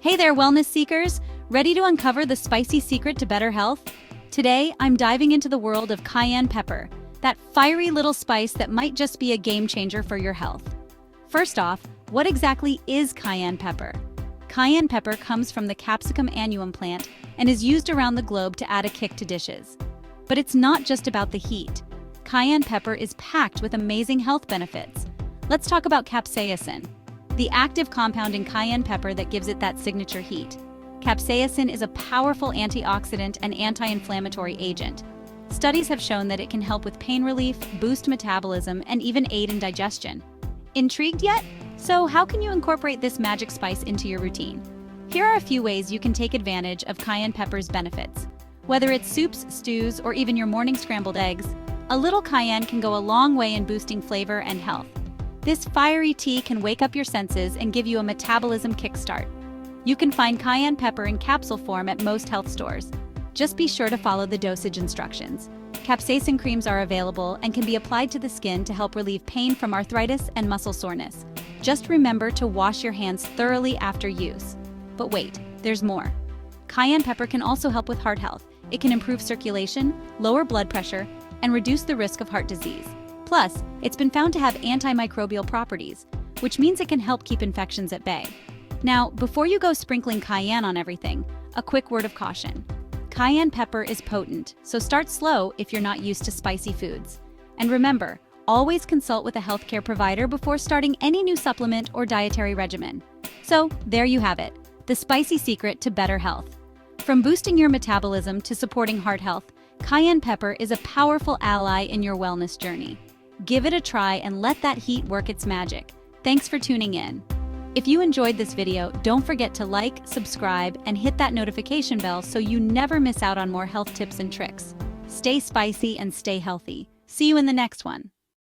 Hey there, wellness seekers! Ready to uncover the spicy secret to better health? Today, I'm diving into the world of cayenne pepper, that fiery little spice that might just be a game changer for your health. First off, what exactly is cayenne pepper? Cayenne pepper comes from the Capsicum annuum plant and is used around the globe to add a kick to dishes. But it's not just about the heat. Cayenne pepper is packed with amazing health benefits. Let's talk about capsaicin, the active compound in cayenne pepper that gives it that signature heat. Capsaicin is a powerful antioxidant and anti-inflammatory agent. Studies have shown that it can help with pain relief, boost metabolism, and even aid in digestion. Intrigued yet? So how can you incorporate this magic spice into your routine? Here are a few ways you can take advantage of cayenne pepper's benefits. Whether it's soups, stews, or even your morning scrambled eggs, a little cayenne can go a long way in boosting flavor and health. This fiery tea can wake up your senses and give you a metabolism kickstart. You can find cayenne pepper in capsule form at most health stores. Just be sure to follow the dosage instructions. Capsaicin creams are available and can be applied to the skin to help relieve pain from arthritis and muscle soreness. Just remember to wash your hands thoroughly after use. But wait, there's more. Cayenne pepper can also help with heart health. It can improve circulation, lower blood pressure, and reduce the risk of heart disease. Plus, it's been found to have antimicrobial properties, which means it can help keep infections at bay. Now, before you go sprinkling cayenne on everything, a quick word of caution. Cayenne pepper is potent, so start slow if you're not used to spicy foods. And remember, always consult with a healthcare provider before starting any new supplement or dietary regimen. So, there you have it, the spicy secret to better health. From boosting your metabolism to supporting heart health, cayenne pepper is a powerful ally in your wellness journey. Give it a try and let that heat work its magic. Thanks for tuning in. If you enjoyed this video, don't forget to like, subscribe, and hit that notification bell so you never miss out on more health tips and tricks. Stay spicy and stay healthy. See you in the next one.